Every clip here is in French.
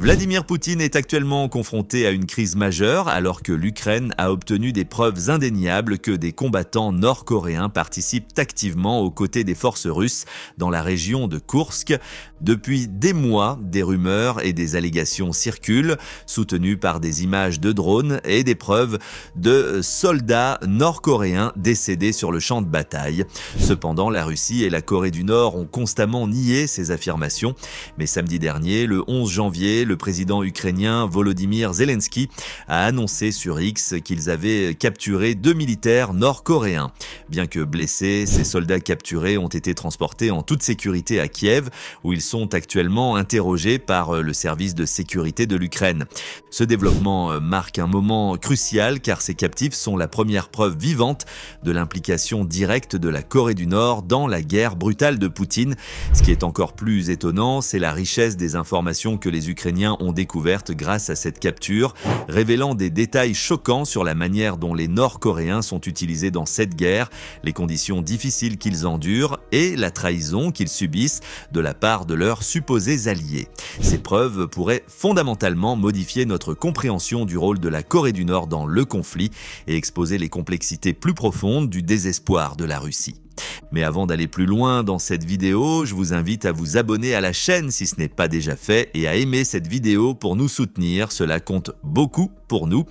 Vladimir Poutine est actuellement confronté à une crise majeure alors que l'Ukraine a obtenu des preuves indéniables que des combattants nord-coréens participent activement aux côtés des forces russes dans la région de Koursk. Depuis des mois, des rumeurs et des allégations circulent, soutenues par des images de drones et des preuves de soldats nord-coréens décédés sur le champ de bataille. Cependant, la Russie et la Corée du Nord ont constamment nié ces affirmations. Mais samedi dernier, le 11 janvier, le président ukrainien Volodymyr Zelensky a annoncé sur X qu'ils avaient capturé 2 militaires nord-coréens. Bien que blessés, ces soldats capturés ont été transportés en toute sécurité à Kiev, où ils sont actuellement interrogés par le service de sécurité de l'Ukraine. Ce développement marque un moment crucial car ces captifs sont la première preuve vivante de l'implication directe de la Corée du Nord dans la guerre brutale de Poutine. Ce qui est encore plus étonnant, c'est la richesse des informations que les Ukrainiens ont découvertes grâce à cette capture, révélant des détails choquants sur la manière dont les Nord-Coréens sont utilisés dans cette guerre, les conditions difficiles qu'ils endurent et la trahison qu'ils subissent de la part de leurs supposés alliés. Ces preuves pourraient fondamentalement modifier notre compréhension du rôle de la Corée du Nord dans le conflit et exposer les complexités plus profondes du désespoir de la Russie. Mais avant d'aller plus loin dans cette vidéo, je vous invite à vous abonner à la chaîne si ce n'est pas déjà fait et à aimer cette vidéo pour nous soutenir, cela compte beaucoup pour nous.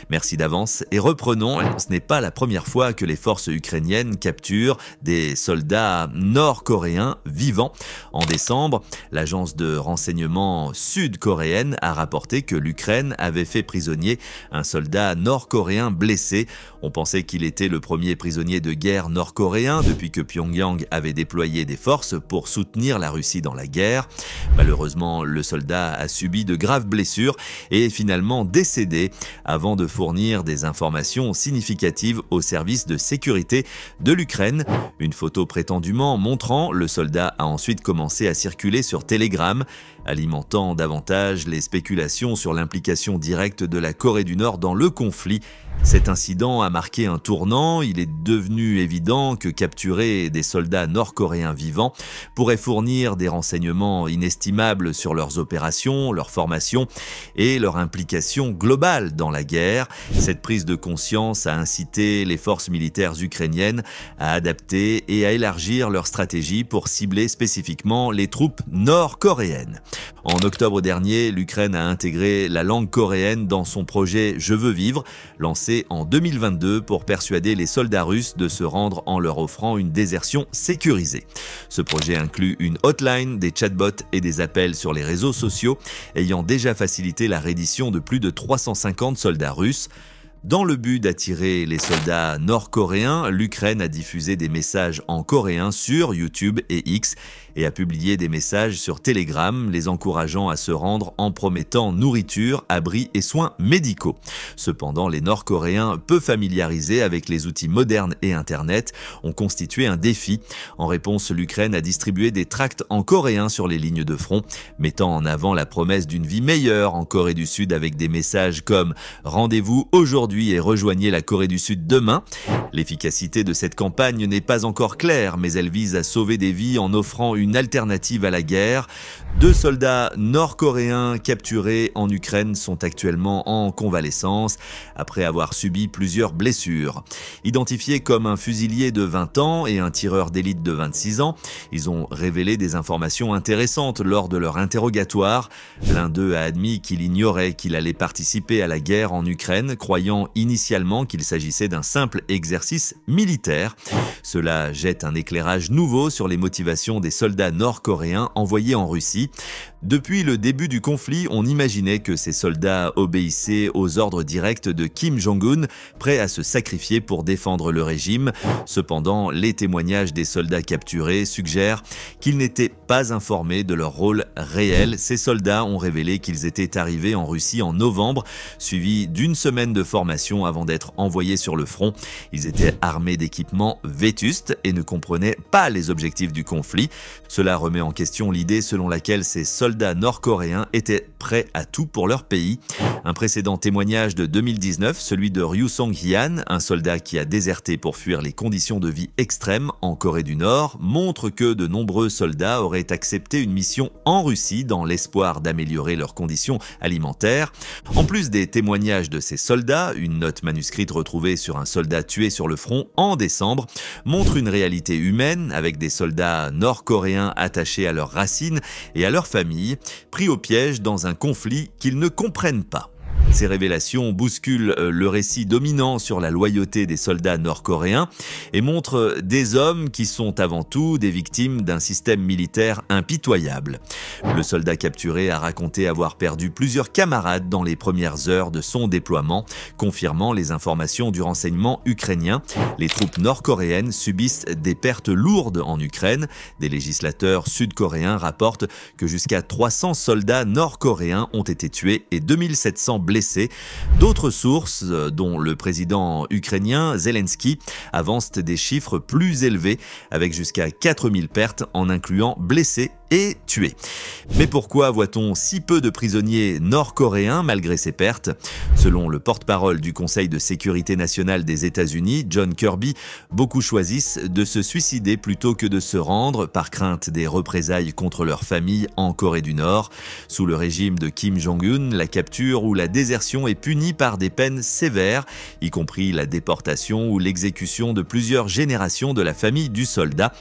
Merci d'avance et reprenons, ce n'est pas la première fois que les forces ukrainiennes capturent des soldats nord-coréens vivants. En décembre, l'agence de renseignement sud-coréenne a rapporté que l'Ukraine avait fait prisonnier un soldat nord-coréen blessé. On pensait qu'il était le premier prisonnier de guerre nord-coréen depuis que Pyongyang avait déployé des forces pour soutenir la Russie dans la guerre. Malheureusement, le soldat a subi de graves blessures et est finalement décédé avant de fournir des informations significatives au service de sécurité de l'Ukraine. Une photo prétendument montrant le soldat a ensuite commencé à circuler sur Telegram, alimentant davantage les spéculations sur l'implication directe de la Corée du Nord dans le conflit. Cet incident a marqué un tournant, il est devenu évident que capturer des soldats nord-coréens vivants pourrait fournir des renseignements inestimables sur leurs opérations, leur formation et leur implication globale dans la guerre. Cette prise de conscience a incité les forces militaires ukrainiennes à adapter et à élargir leur stratégie pour cibler spécifiquement les troupes nord-coréennes. En octobre dernier, l'Ukraine a intégré la langue coréenne dans son projet « Je veux vivre », lancé en 2022 pour persuader les soldats russes de se rendre en leur offrant une désertion sécurisée. Ce projet inclut une hotline, des chatbots et des appels sur les réseaux sociaux, ayant déjà facilité la reddition de plus de 350 soldats russes. Dans le but d'attirer les soldats nord-coréens, l'Ukraine a diffusé des messages en coréen sur YouTube et X et a publié des messages sur Telegram, les encourageant à se rendre en promettant nourriture, abris et soins médicaux. Cependant, les Nord-Coréens, peu familiarisés avec les outils modernes et Internet, ont constitué un défi. En réponse, l'Ukraine a distribué des tracts en coréen sur les lignes de front, mettant en avant la promesse d'une vie meilleure en Corée du Sud avec des messages comme « Rendez-vous aujourd'hui et rejoignez la Corée du Sud demain ». L'efficacité de cette campagne n'est pas encore claire, mais elle vise à sauver des vies en offrant une alternative à la guerre. 2 soldats nord-coréens capturés en Ukraine sont actuellement en convalescence après avoir subi plusieurs blessures. Identifiés comme un fusilier de 20 ans et un tireur d'élite de 26 ans, ils ont révélé des informations intéressantes lors de leur interrogatoire. L'un d'eux a admis qu'il ignorait qu'il allait participer à la guerre en Ukraine, croyant initialement qu'il s'agissait d'un simple exercice militaire. Cela jette un éclairage nouveau sur les motivations des soldats nord-coréens envoyés en Russie. Depuis le début du conflit, on imaginait que ces soldats obéissaient aux ordres directs de Kim Jong-un, prêts à se sacrifier pour défendre le régime. Cependant, les témoignages des soldats capturés suggèrent qu'ils n'étaient pas informés de leur rôle réel. Ces soldats ont révélé qu'ils étaient arrivés en Russie en novembre, suivis d'une semaine de formation formation avant d'être envoyés sur le front. Ils étaient armés d'équipements vétustes et ne comprenaient pas les objectifs du conflit. Cela remet en question l'idée selon laquelle ces soldats nord-coréens étaient prêts à tout pour leur pays. Un précédent témoignage de 2019, celui de Ryu Song-hyan, un soldat qui a déserté pour fuir les conditions de vie extrêmes en Corée du Nord, montre que de nombreux soldats auraient accepté une mission en Russie dans l'espoir d'améliorer leurs conditions alimentaires. En plus des témoignages de ces soldats, une note manuscrite retrouvée sur un soldat tué sur le front en décembre montre une réalité humaine avec des soldats nord-coréens attachés à leurs racines et à leur famille, pris au piège dans un conflit qu'ils ne comprennent pas. Ces révélations bousculent le récit dominant sur la loyauté des soldats nord-coréens et montrent des hommes qui sont avant tout des victimes d'un système militaire impitoyable. Le soldat capturé a raconté avoir perdu plusieurs camarades dans les premières heures de son déploiement, confirmant les informations du renseignement ukrainien. Les troupes nord-coréennes subissent des pertes lourdes en Ukraine. Des législateurs sud-coréens rapportent que jusqu'à 300 soldats nord-coréens ont été tués et 2700 blessés. D'autres sources, dont le président ukrainien Zelensky, avancent des chiffres plus élevés, avec jusqu'à 4000 pertes en incluant blessés et tués. Mais pourquoi voit-on si peu de prisonniers nord-coréens malgré ces pertes? Selon le porte-parole du Conseil de sécurité nationale des États-Unis, John Kirby, beaucoup choisissent de se suicider plutôt que de se rendre par crainte des représailles contre leur famille en Corée du Nord. Sous le régime de Kim Jong-un, la capture ou la désertion est punie par des peines sévères, y compris la déportation ou l'exécution de plusieurs générations de la famille du soldat.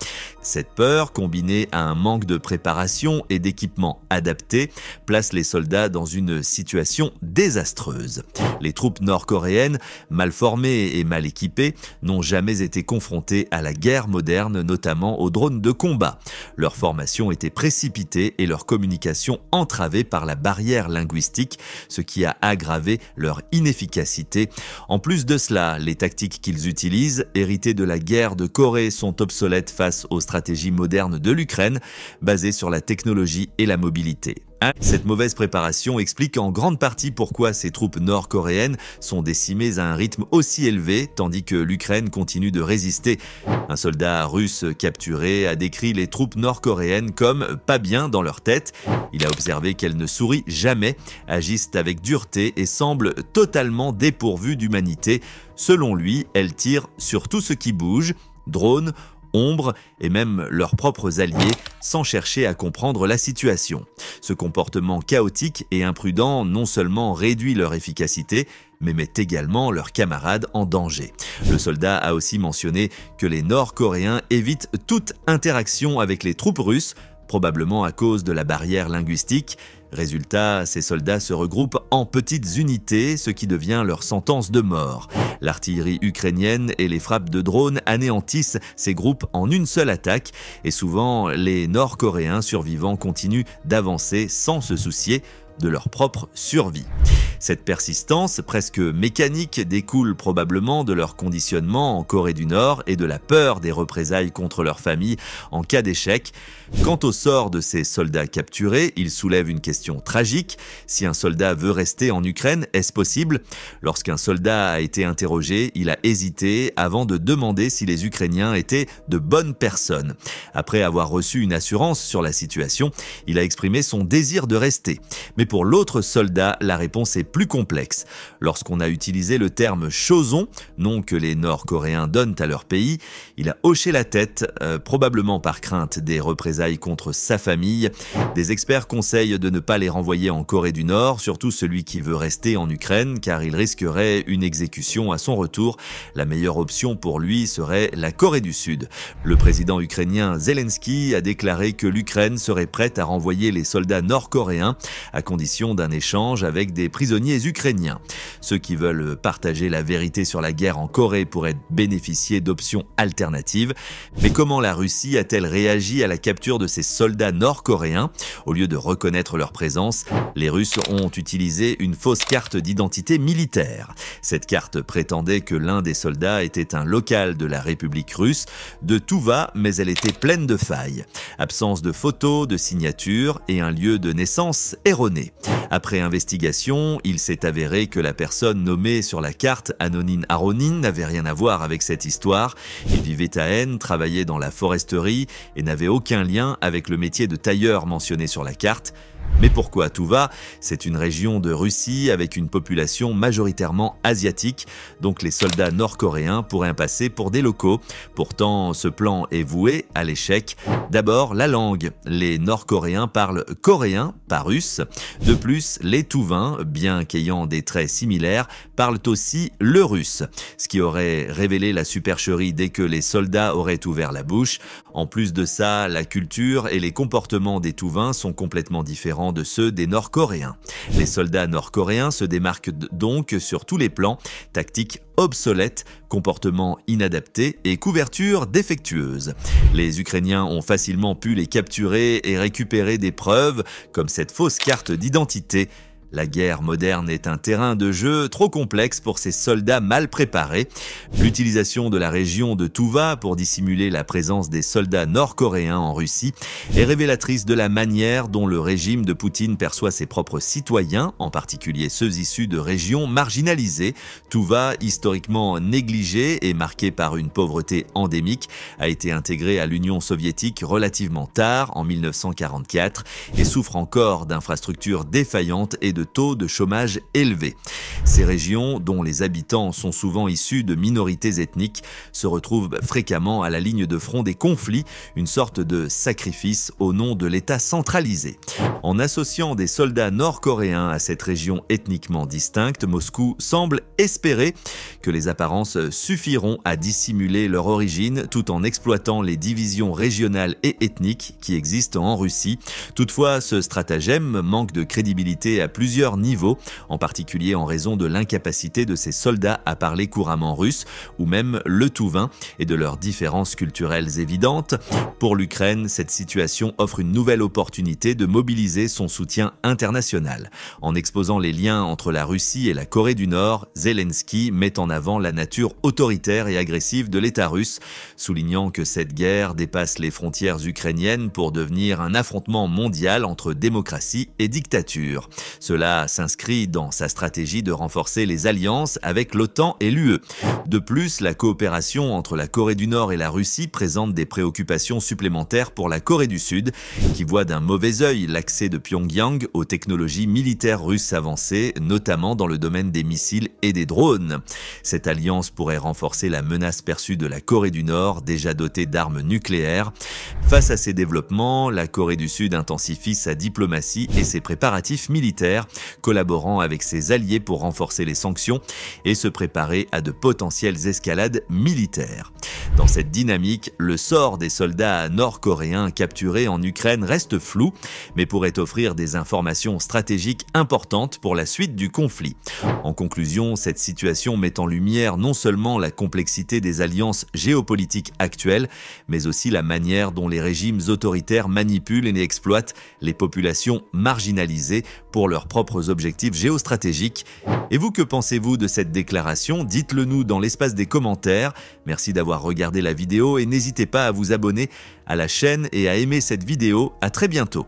Cette peur, combinée à un manque de préparation et d'équipements adaptés, place les soldats dans une situation désastreuse. Les troupes nord-coréennes, mal formées et mal équipées, n'ont jamais été confrontées à la guerre moderne, notamment aux drones de combat. Leur formation était précipitée et leur communication entravée par la barrière linguistique, ce qui a aggravé leur inefficacité. En plus de cela, les tactiques qu'ils utilisent, héritées de la guerre de Corée, sont obsolètes face aux stratégies modernes de l'Ukraine, basées sur la technologie et la mobilité. Cette mauvaise préparation explique en grande partie pourquoi ces troupes nord-coréennes sont décimées à un rythme aussi élevé, tandis que l'Ukraine continue de résister. Un soldat russe capturé a décrit les troupes nord-coréennes comme pas bien dans leur tête. Il a observé qu'elles ne sourient jamais, agissent avec dureté et semblent totalement dépourvues d'humanité. Selon lui, elles tirent sur tout ce qui bouge, drones, ombres et même leurs propres alliés, sans chercher à comprendre la situation. Ce comportement chaotique et imprudent non seulement réduit leur efficacité, mais met également leurs camarades en danger. Le soldat a aussi mentionné que les Nord-Coréens évitent toute interaction avec les troupes russes, probablement à cause de la barrière linguistique. Résultat, ces soldats se regroupent en petites unités, ce qui devient leur sentence de mort. L'artillerie ukrainienne et les frappes de drones anéantissent ces groupes en une seule attaque, et souvent les Nord-Coréens survivants continuent d'avancer sans se soucier de leur propre survie. Cette persistance presque mécanique découle probablement de leur conditionnement en Corée du Nord et de la peur des représailles contre leur famille en cas d'échec. Quant au sort de ces soldats capturés, il soulève une question tragique. Si un soldat veut rester en Ukraine, est-ce possible? Lorsqu'un soldat a été interrogé, il a hésité avant de demander si les Ukrainiens étaient de bonnes personnes. Après avoir reçu une assurance sur la situation, il a exprimé son désir de rester. Mais pour l'autre soldat, la réponse est plus complexe. Lorsqu'on a utilisé le terme « choson », nom que les Nord-Coréens donnent à leur pays, il a hoché la tête, probablement par crainte des représailles contre sa famille. Des experts conseillent de ne pas les renvoyer en Corée du Nord, surtout celui qui veut rester en Ukraine, car il risquerait une exécution à son retour. La meilleure option pour lui serait la Corée du Sud. Le président ukrainien Zelensky a déclaré que l'Ukraine serait prête à renvoyer les soldats nord-coréens, à condition d'un échange avec des prisonniers ukrainiens. Ceux qui veulent partager la vérité sur la guerre en Corée pourraient bénéficier d'options alternatives. Mais comment la Russie a-t-elle réagi à la capture de ces soldats nord-coréens? Au lieu de reconnaître leur présence, les Russes ont utilisé une fausse carte d'identité militaire. Cette carte prétendait que l'un des soldats était un local de la République russe. De tout va, mais elle était pleine de failles. Absence de photos, de signatures et un lieu de naissance erroné. Après investigation, Il s'est avéré que la personne nommée sur la carte, Anonin Aronin, n'avait rien à voir avec cette histoire. Il vivait à Aisne, travaillait dans la foresterie et n'avait aucun lien avec le métier de tailleur mentionné sur la carte. Mais pourquoi Touva? C'est une région de Russie avec une population majoritairement asiatique, donc les soldats nord-coréens pourraient passer pour des locaux. Pourtant, ce plan est voué à l'échec. D'abord, la langue. Les Nord-Coréens parlent coréen, pas russe. De plus, les Touvains, bien qu'ayant des traits similaires, parlent aussi le russe, ce qui aurait révélé la supercherie dès que les soldats auraient ouvert la bouche. En plus de ça, la culture et les comportements des Touvains sont complètement différents de ceux des Nord-Coréens. Les soldats nord-coréens se démarquent donc sur tous les plans, tactiques obsolètes, comportements inadaptés et couverture défectueuse. Les Ukrainiens ont facilement pu les capturer et récupérer des preuves, comme cette fausse carte d'identité. La guerre moderne est un terrain de jeu trop complexe pour ces soldats mal préparés. L'utilisation de la région de Touva pour dissimuler la présence des soldats nord-coréens en Russie est révélatrice de la manière dont le régime de Poutine perçoit ses propres citoyens, en particulier ceux issus de régions marginalisées. Touva, historiquement négligée et marquée par une pauvreté endémique, a été intégrée à l'Union soviétique relativement tard, en 1944, et souffre encore d'infrastructures défaillantes et de taux de chômage élevés. Ces régions, dont les habitants sont souvent issus de minorités ethniques, se retrouvent fréquemment à la ligne de front des conflits, une sorte de sacrifice au nom de l'État centralisé. En associant des soldats nord-coréens à cette région ethniquement distincte, Moscou semble espérer que les apparences suffiront à dissimuler leur origine tout en exploitant les divisions régionales et ethniques qui existent en Russie. Toutefois, ce stratagème manque de crédibilité à plusieurs niveaux, en particulier en raison de l'incapacité de ces soldats à parler couramment russe ou même le touvain et de leurs différences culturelles évidentes. Pour l'Ukraine, cette situation offre une nouvelle opportunité de mobiliser son soutien international. En exposant les liens entre la Russie et la Corée du Nord, Zelensky met en avant la nature autoritaire et agressive de l'État russe, soulignant que cette guerre dépasse les frontières ukrainiennes pour devenir un affrontement mondial entre démocratie et dictature. Cela s'inscrit dans sa stratégie de renforcer les alliances avec l'OTAN et l'UE. De plus, la coopération entre la Corée du Nord et la Russie présente des préoccupations supplémentaires pour la Corée du Sud, qui voit d'un mauvais œil l'accès de Pyongyang aux technologies militaires russes avancées, notamment dans le domaine des missiles et des drones. Cette alliance pourrait renforcer la menace perçue de la Corée du Nord, déjà dotée d'armes nucléaires. Face à ces développements, la Corée du Sud intensifie sa diplomatie et ses préparatifs militaires, collaborant avec ses alliés pour renforcer les sanctions et se préparer à de potentielles escalades militaires. Dans cette dynamique, le sort des soldats nord-coréens capturés en Ukraine reste flou, mais pourrait offrir des informations stratégiques importantes pour la suite du conflit. En conclusion, cette situation met en lumière non seulement la complexité des alliances géopolitiques actuelles, mais aussi la manière dont les régimes autoritaires manipulent et exploitent les populations marginalisées pour leurs propres objectifs géostratégiques. Et vous, que pensez-vous de cette déclaration? Dites-le nous dans l'espace des commentaires. Merci d'avoir regardé la vidéo et n'hésitez pas à vous abonner à la chaîne et à aimer cette vidéo. À très bientôt.